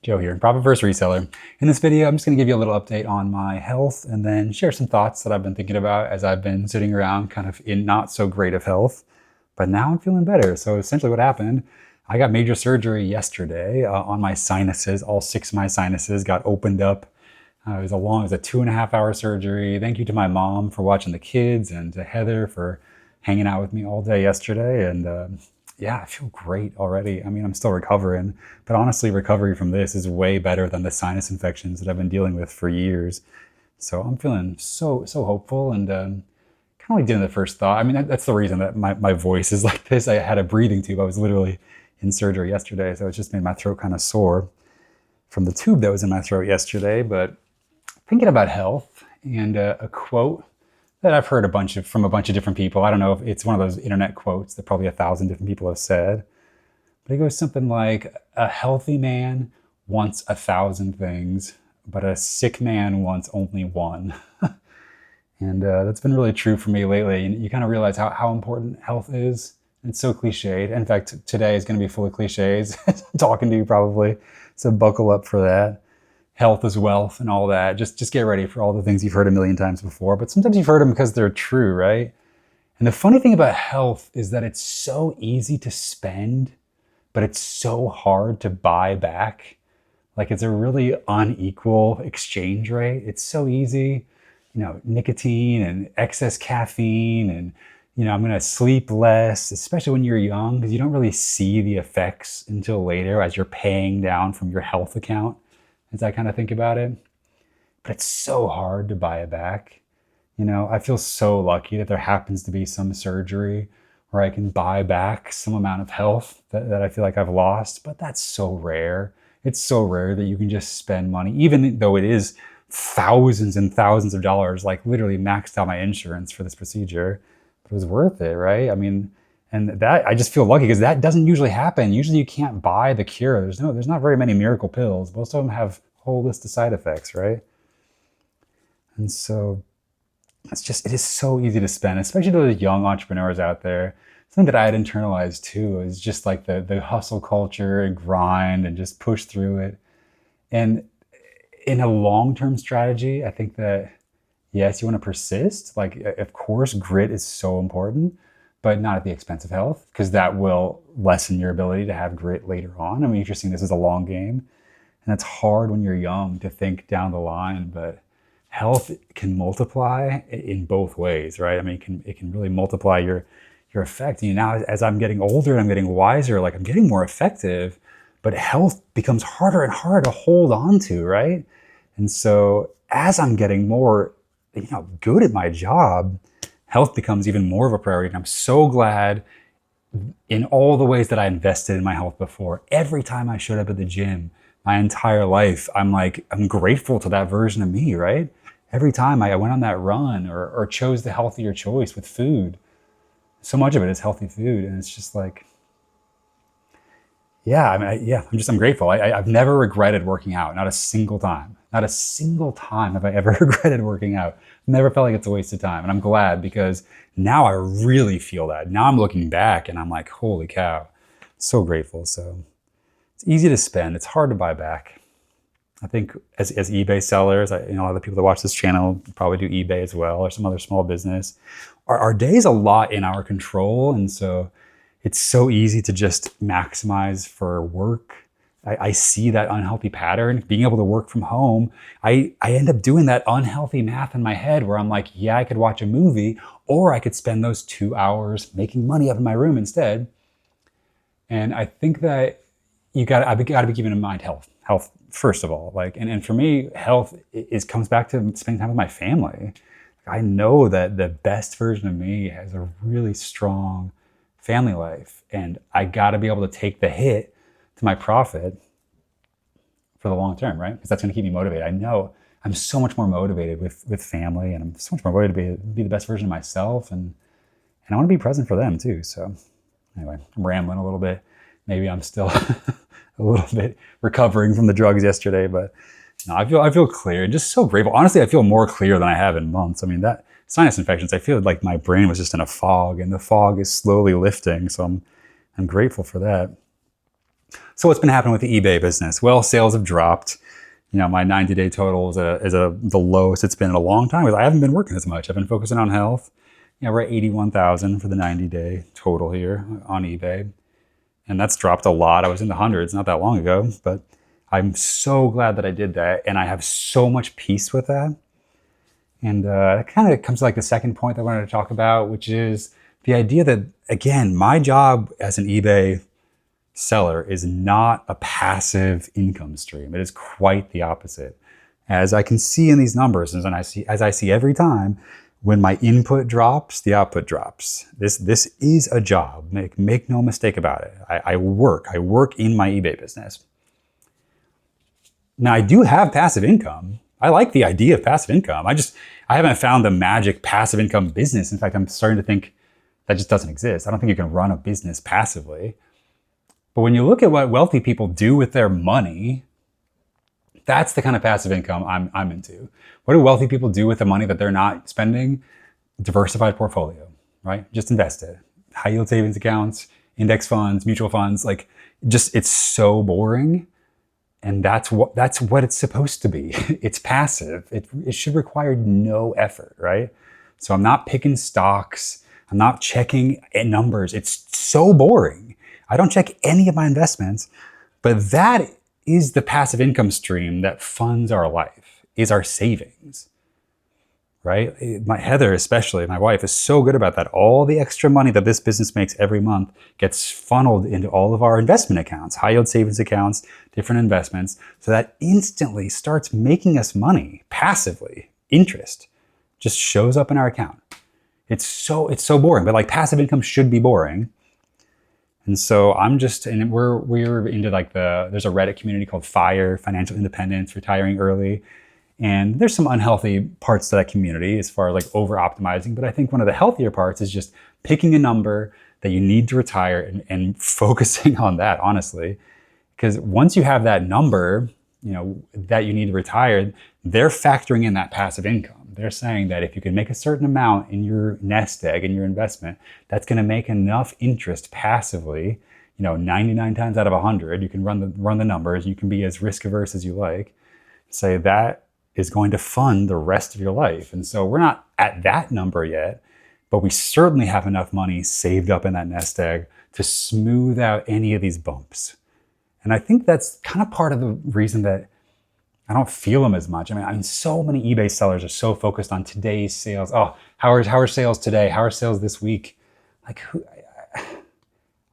Joe here, Profit First Reseller. In this video, I'm just going to give you a little update on my health and then share some thoughts that I've been thinking about as I've been sitting around kind of in not so great of health. But now I'm feeling better. So essentially what happened, I got major surgery yesterday on my sinuses. All 6 of my sinuses got opened up. It was a 2.5-hour surgery. Thank you to my mom for watching the kids and to Heather for hanging out with me all day yesterday. And yeah, I feel great already. I mean, I'm still recovering, but honestly, recovery from this is way better than the sinus infections that I've been dealing with for years. So I'm feeling so hopeful and kind of like doing the first thought. I mean, that's the reason that my voice is like this. I had a breathing tube. I was literally in surgery yesterday, so it just made my throat kind of sore from the tube that was in my throat yesterday. But thinking about health and a quote that I've heard from a bunch of different people. I don't know if it's one of those internet quotes that probably 1,000 different people have said, but it goes something like, a healthy man wants 1,000 things, but a sick man wants only one. And that's been really true for me lately. You kind of realize how important health is. It's so cliched. In fact, today is going to be full of cliches. Talking to you probably, so buckle up for that. Health is wealth and all that. Just get ready for all the things you've heard a million times before, but sometimes you've heard them because they're true, right? And the funny thing about health is that it's so easy to spend, but it's so hard to buy back. Like, it's a really unequal exchange rate. It's so easy, nicotine and excess caffeine and, I'm going to sleep less, especially when you're young, because you don't really see the effects until later as you're paying down from your health account, as I kind of think about it. But it's so hard to buy it back. I feel so lucky that there happens to be some surgery where I can buy back some amount of health that I feel like I've lost, but that's so rare. It's so rare that you can just spend money, even though it is thousands and thousands of dollars, like literally maxed out my insurance for this procedure. But it was worth it, right? I mean, and that, I just feel lucky because that doesn't usually happen. Usually you can't buy the cure. There's not very many miracle pills. Most of them have a whole list of side effects, right? And so it is so easy to spend, especially to those young entrepreneurs out there. Something that I had internalized too is just like the hustle culture and grind and just push through it. And in a long-term strategy, I think that yes, you want to persist. Like, of course, grit is so important, but not at the expense of health, because that will lessen your ability to have grit later on. I mean, if you're seeing this as a long game, and it's hard when you're young to think down the line, but health can multiply in both ways, right? I mean, it can really multiply your effect. Now, as I'm getting older and I'm getting wiser, like I'm getting more effective, but health becomes harder and harder to hold on to, right? And so as I'm getting more, good at my job, health becomes even more of a priority. And I'm so glad in all the ways that I invested in my health before. Every time I showed up at the gym, my entire life, I'm grateful to that version of me, right? Every time I went on that run or chose the healthier choice with food, so much of it is healthy food. And it's just like, yeah, I'm grateful. I've never regretted working out, not a single time. Not a single time have I ever regretted working out. Never felt like it's a waste of time. And I'm glad, because now I really feel that. Now I'm looking back and I'm like, holy cow, so grateful. So it's easy to spend. It's hard to buy back. I think as eBay sellers, a lot of the people that watch this channel probably do eBay as well, or some other small business. Our day is a lot in our control. And so it's so easy to just maximize for work. I see that unhealthy pattern. Being able to work from home, I end up doing that unhealthy math in my head where I'm like, yeah, I could watch a movie, or I could spend those 2 hours making money up in my room instead. And I think that I've got to be keeping in mind health first of all. And for me, health comes back to spending time with my family. I know that the best version of me has a really strong family life, and I got to be able to take the hit to my profit for the long term, right? Because that's going to keep me motivated. I know I'm so much more motivated with family, and I'm so much more motivated to be the best version of myself, and I want to be present for them too. So anyway, I'm rambling a little bit. Maybe I'm still a little bit recovering from the drugs yesterday, but no, I feel clear and just so grateful. Honestly, I feel more clear than I have in months. I mean, that sinus infections, I feel like my brain was just in a fog, and the fog is slowly lifting. So I'm grateful for that. So what's been happening with the eBay business? Well, sales have dropped. My 90-day total is the lowest it's been in a long time because I haven't been working as much. I've been focusing on health. We're at 81,000 for the 90-day total here on eBay. And that's dropped a lot. I was in the hundreds not that long ago, but I'm so glad that I did that. And I have so much peace with that. And that kind of comes to like the second point that I wanted to talk about, which is the idea that, again, my job as an eBay seller is not a passive income stream. It is quite the opposite. As I can see in these numbers, as I see every time, when my input drops, the output drops. This is a job. Make no mistake about it. I work in my eBay business. Now I do have passive income. I like the idea of passive income. I haven't found the magic passive income business. In fact, I'm starting to think that just doesn't exist. I don't think you can run a business passively. But when you look at what wealthy people do with their money, that's the kind of passive income I'm into. What do wealthy people do with the money that they're not spending? Diversified portfolio, right? Just invest it. High yield savings accounts, index funds, mutual funds, it's so boring. And that's what it's supposed to be. It's passive. It should require no effort, right? So I'm not picking stocks. I'm not checking numbers. It's so boring. I don't check any of my investments, but that is the passive income stream that funds our life, is our savings, right? Heather, especially, my wife, is so good about that. All the extra money that this business makes every month gets funneled into all of our investment accounts, high yield savings accounts, different investments. So that instantly starts making us money passively. Interest just shows up in our account. It's so boring, but passive income should be boring. And so we're into there's a Reddit community called FIRE, Financial Independence, Retiring Early. And there's some unhealthy parts to that community as far as over optimizing. But I think one of the healthier parts is just picking a number that you need to retire and focusing on that, honestly. Because once you have that number, that you need to retire, they're factoring in that passive income. They're saying that if you can make a certain amount in your nest egg, in your investment, that's going to make enough interest passively, 99 times out of 100, you can run the numbers, you can be as risk averse as you like, say that is going to fund the rest of your life. And so we're not at that number yet, but we certainly have enough money saved up in that nest egg to smooth out any of these bumps. And I think that's kind of part of the reason that I don't feel them as much. I mean, so many eBay sellers are so focused on today's sales. Oh, how are sales today? How are sales this week? I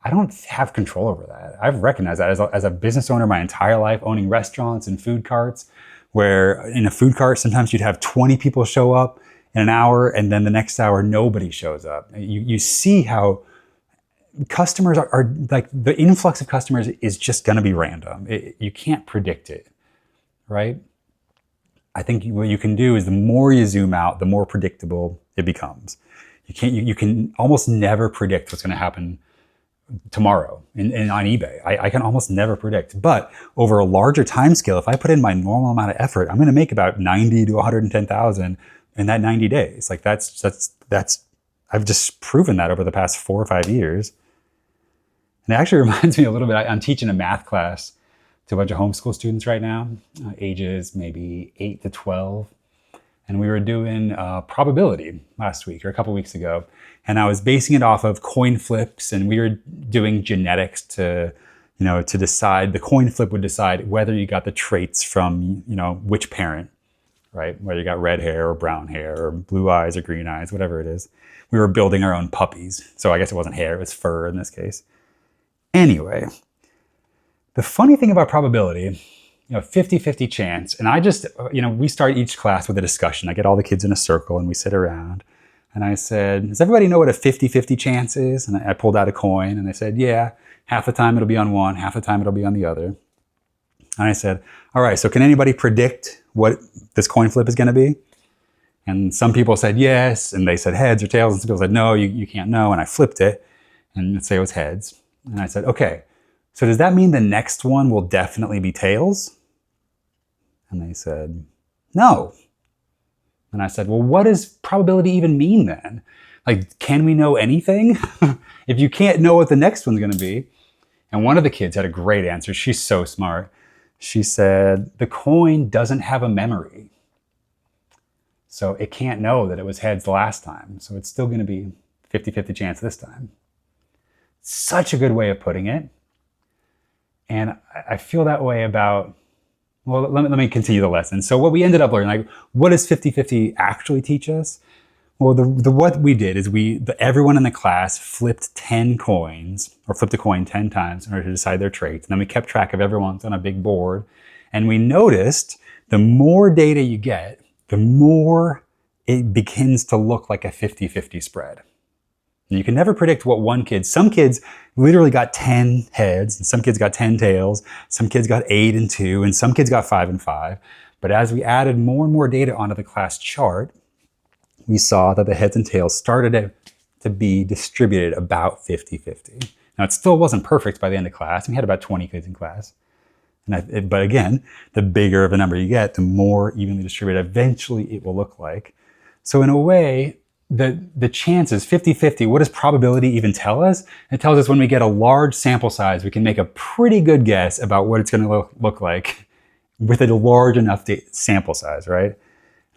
don't have control over that. I've recognized that as a business owner my entire life, owning restaurants and food carts, where in a food cart, sometimes you'd have 20 people show up in an hour, and then the next hour, nobody shows up. You see how customers are the influx of customers is just going to be random. You can't predict it. Right? I think what you can do is the more you zoom out, the more predictable it becomes. You can almost never predict what's going to happen tomorrow on eBay. I can almost never predict. But over a larger time scale, if I put in my normal amount of effort, I'm going to make about 90 to 110,000 in that 90 days. That's I've just proven that over the past 4 or 5 years. And it actually reminds me a little bit. I'm teaching a math class to a bunch of homeschool students right now, ages maybe 8 to 12. And we were doing probability last week or a couple weeks ago. And I was basing it off of coin flips, and we were doing genetics to decide, the coin flip would decide whether you got the traits from, which parent, right? Whether you got red hair or brown hair or blue eyes or green eyes, whatever it is. We were building our own puppies. So I guess it wasn't hair, it was fur in this case. Anyway, the funny thing about probability, 50-50 chance. And I just, we start each class with a discussion. I get all the kids in a circle and we sit around. And I said, does everybody know what a 50-50 chance is? And I pulled out a coin and they said, yeah, half the time it'll be on one, half the time it'll be on the other. And I said, all right, so can anybody predict what this coin flip is going to be? And some people said yes, and they said heads or tails. And some people said, no, you can't know. And I flipped it and let's say it was heads. And I said, okay, so does that mean the next one will definitely be tails? And they said, no. And I said, well, what does probability even mean then? Can we know anything? If you can't know what the next one's going to be? And one of the kids had a great answer. She's so smart. She said, the coin doesn't have a memory. So it can't know that it was heads the last time. So it's still going to be 50-50 chance this time. Such a good way of putting it. And I feel that way about, well, let me continue the lesson. So what we ended up learning, like, what does 50-50 actually teach us? Well, what we did is everyone in the class flipped 10 coins, or flipped a coin 10 times in order to decide their traits. And then we kept track of everyone's on a big board. And we noticed the more data you get, the more it begins to look like a 50-50 spread. And you can never predict what some kids literally got 10 heads, and some kids got 10 tails, some kids got 8 and 2, and some kids got 5 and 5. But as we added more and more data onto the class chart, we saw that the heads and tails started to be distributed about 50-50. Now, it still wasn't perfect by the end of class. We had about 20 kids in class. But again, the bigger of a number you get, the more evenly distributed eventually it will look like. So in a way, the chances, 50-50, what does probability even tell us? It tells us when we get a large sample size, we can make a pretty good guess about what it's going to look like with a large enough sample size, right?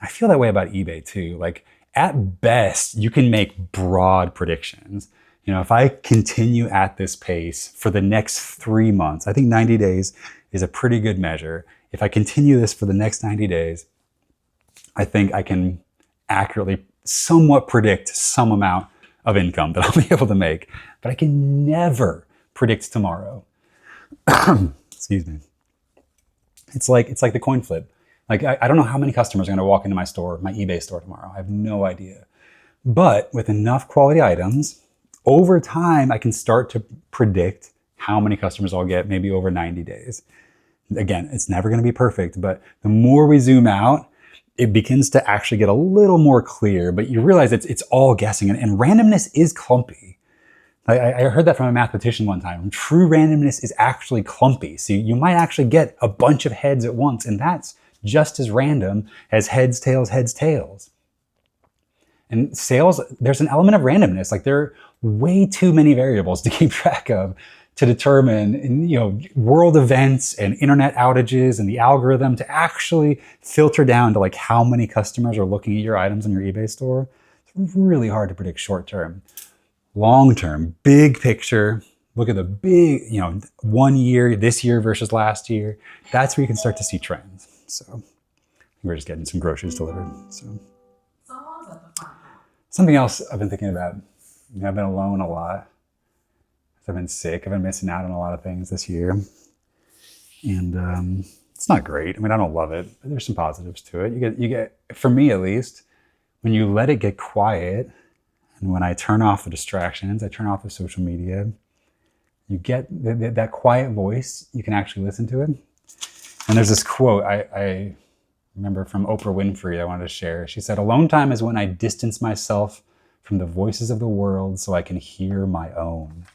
I feel that way about eBay too. Like, at best, you can make broad predictions. You know, if I continue at this pace for the next 3 months, I think 90 days is a pretty good measure. If I continue this for the next 90 days, I think I can accurately somewhat predict some amount of income that I'll be able to make, but I can never predict tomorrow. Excuse me. It's like the coin flip. Like, I don't know how many customers are going to walk into my store, my eBay store tomorrow. I have no idea. But with enough quality items, over time, I can start to predict how many customers I'll get, maybe over 90 days. Again, it's never going to be perfect, but the more we zoom out, it begins to actually get a little more clear, but you realize it's all guessing, and randomness is clumpy. I heard that from a mathematician one time. True randomness is actually clumpy. So you might actually get a bunch of heads at once, and that's just as random as heads, tails, heads, tails. And sales, there's an element of randomness. Like, there are way too many variables to keep track of to determine, you know, world events and internet outages and the algorithm to actually filter down to like how many customers are looking at your items in your eBay store. It's really hard to predict short term. Long term, big picture, look at the big, you know, 1 year, this year versus last year. That's where you can start to see trends. So we're just getting some groceries delivered. So something else I've been thinking about. You know, I've been alone a lot. I've been sick. I've been missing out on a lot of things this year. And it's not great. I mean, I don't love it, but there's some positives to it. You get, for me at least, when you let it get quiet, and when I turn off the distractions, I turn off the social media, you get that quiet voice, you can actually listen to it. And there's this quote I remember from Oprah Winfrey I wanted to share. She said, "Alone time is when I distance myself from the voices of the world so I can hear my own."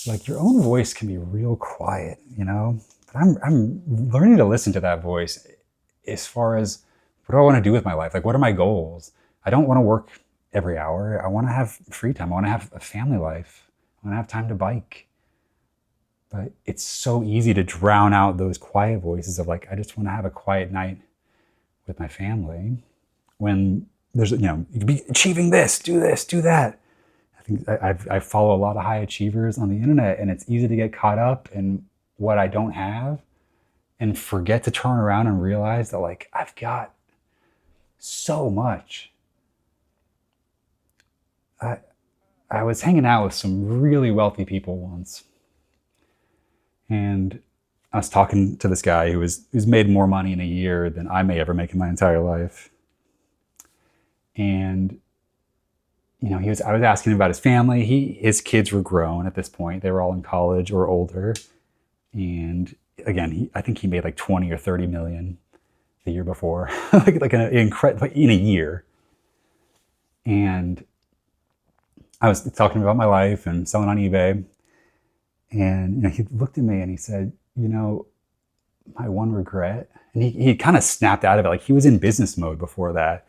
Like, your own voice can be real quiet, you know? But I'm learning to listen to that voice as far as, what do I want to do with my life? Like, what are my goals? I don't want to work every hour. I want to have free time. I want to have a family life. I want to have time to bike. But it's so easy to drown out those quiet voices of like, I just want to have a quiet night with my family, when there's, you know, you could be achieving this, do that. I think I follow a lot of high achievers on the internet, and it's easy to get caught up in what I don't have and forget to turn around and realize that, like, I've got so much. I was hanging out with some really wealthy people once, and I was talking to this guy who's made more money in a year than I may ever make in my entire life. And, you know, I was asking him about his family. His kids were grown at this point. They were all in college or older. And again, I think he made like 20 or 30 million the year before, like in a year. And I was talking about my life and selling on eBay. And, you know, he looked at me and he said, you know, my one regret, and he kind of snapped out of it. Like, he was in business mode before that.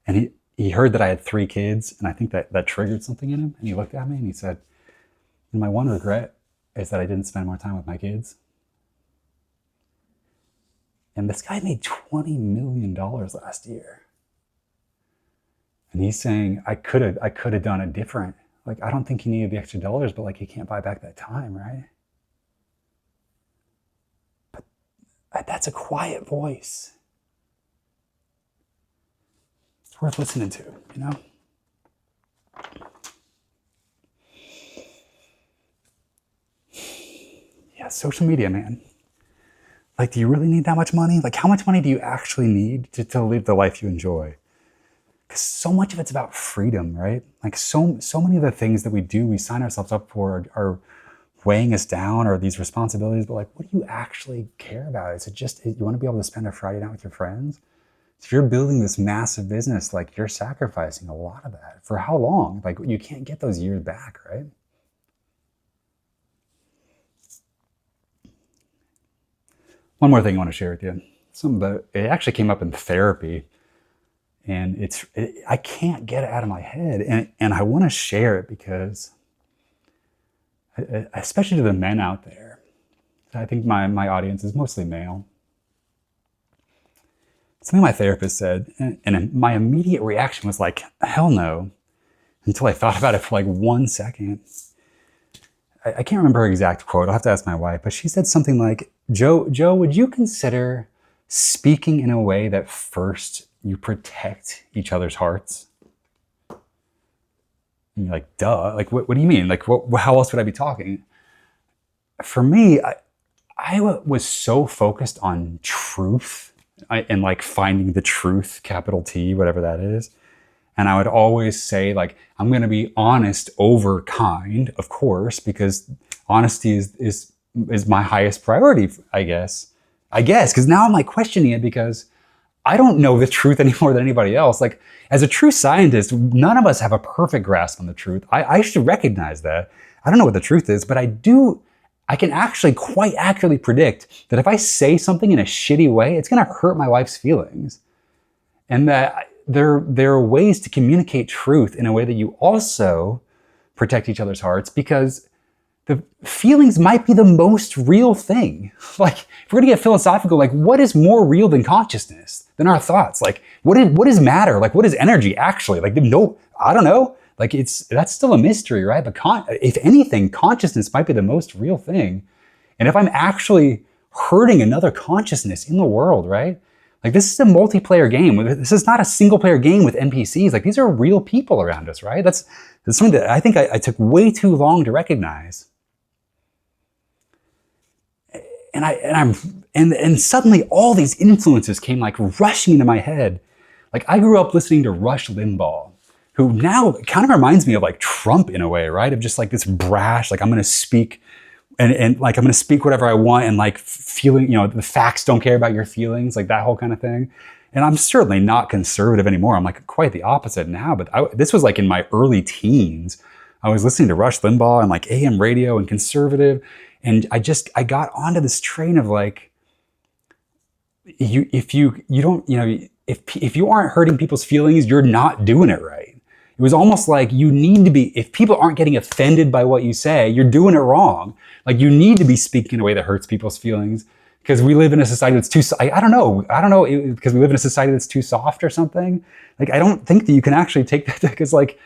And he heard that I had 3 kids, and I think that triggered something in him. And he looked at me and he said, And my one regret is that I didn't spend more time with my kids. And this guy made $20 million last year. And he's saying, I could have done it different. Like, I don't think he needed the extra dollars, but like, he can't buy back that time, right? But that's a quiet voice. It's worth listening to, you know? Yeah, social media, man. Like, do you really need that much money? Like, how much money do you actually need to live the life you enjoy? Because so much of it's about freedom, right? Like, so many of the things that we do, we sign ourselves up for are weighing us down, or these responsibilities, but like, what do you actually care about? Is it just, you want to be able to spend a Friday night with your friends? If you're building this massive business, like, you're sacrificing a lot of that. For how long? Like, you can't get those years back, right? One more thing I want to share with you. It actually came up in therapy, and I can't get it out of my head, and I want to share it because, especially to the men out there, I think my audience is mostly male. Something my therapist said, and my immediate reaction was like, hell no, until I thought about it for like 1 second. I can't remember her exact quote. I'll have to ask my wife, but she said something like, Joe, would you consider speaking in a way that first you protect each other's hearts? And you're like, duh, like, what do you mean? Like, how else would I be talking? For me, I was so focused on truth and like finding the truth, capital T, whatever that is. And I would always say, like, I'm going to be honest over kind, of course, because honesty is my highest priority, I guess, because now I'm like questioning it because I don't know the truth any more than anybody else. Like, as a true scientist, none of us have a perfect grasp on the truth. I should recognize that. I don't know what the truth is, but I can actually quite accurately predict that if I say something in a shitty way, it's going to hurt my wife's feelings. And that there are ways to communicate truth in a way that you also protect each other's hearts, because the feelings might be the most real thing. Like, if we're going to get philosophical, like, what is more real than consciousness, than our thoughts? Like, what is matter? Like, what is energy actually? Like, no, I don't know. Like, that's still a mystery, right? But if anything, consciousness might be the most real thing. And if I'm actually hurting another consciousness in the world, right? Like, this is a multiplayer game. This is not a single player game with NPCs. Like, these are real people around us, right? That's something that I think I took way too long to recognize. And suddenly all these influences came like rushing into my head. Like, I grew up listening to Rush Limbaugh, who now kind of reminds me of like Trump in a way, right? Of just like this brash, like, I'm going to speak and like, I'm going to speak whatever I want, and like feeling, the facts don't care about your feelings, like that whole kind of thing. And I'm certainly not conservative anymore. I'm like quite the opposite now, but this was like in my early teens. I was listening to Rush Limbaugh and like AM radio and conservative. And I got onto this train of like, if you aren't hurting people's feelings, you're not doing it right. It was almost like you need to be, if people aren't getting offended by what you say, you're doing it wrong. Like, you need to be speaking in a way that hurts people's feelings, because we live in a society that's too, I don't know, because we live in a society that's too soft or something. Like, I don't think that you can actually take that, because like,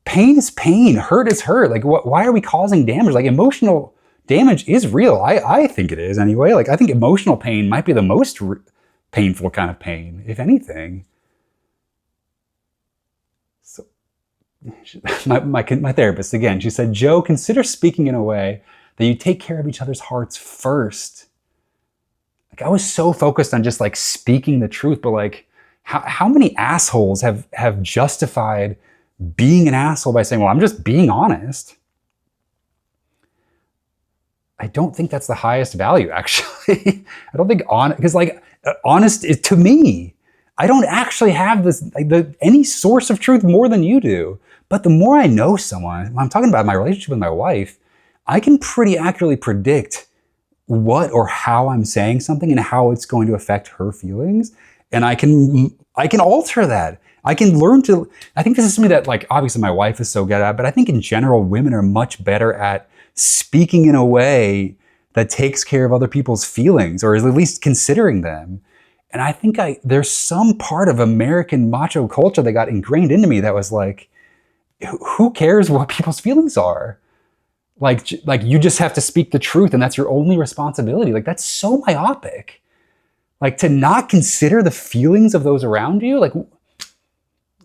pain is pain, hurt is hurt. Like, why are we causing damage? Like, emotional damage is real. I think it is anyway. Like, I think emotional pain might be the most painful kind of pain, if anything. So my therapist, again, she said, Joe, consider speaking in a way that you take care of each other's hearts first. Like, I was so focused on just like speaking the truth, but like, how many assholes have justified being an asshole by saying, well, I'm just being honest? I don't think that's the highest value, actually. I don't think because like, honest is, to me, I don't actually have this any source of truth more than you do. But the more I know someone, when I'm talking about my relationship with my wife, I can pretty accurately predict what or how I'm saying something and how it's going to affect her feelings. And I can alter that. I can learn to, I think this is something that, like, obviously my wife is so good at, but I think in general, women are much better at speaking in a way that takes care of other people's feelings, or is at least considering them. And I think there's some part of American macho culture that got ingrained into me that was like, who cares what people's feelings are? Like you just have to speak the truth and that's your only responsibility. Like, that's so myopic. Like, to not consider the feelings of those around you, like,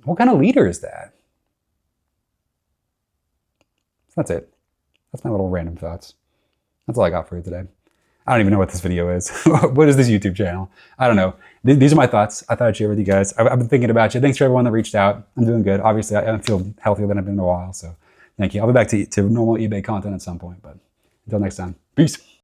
what kind of leader is that? That's it. That's my little random thoughts. That's all I got for you today. I don't even know what this video is. What is this YouTube channel? I don't know. These are my thoughts. I thought I'd share with you guys. I've been thinking about you. Thanks for everyone that reached out. I'm doing good. Obviously, I feel healthier than I've been in a while. So thank you. I'll be back to normal eBay content at some point. But until next time, peace.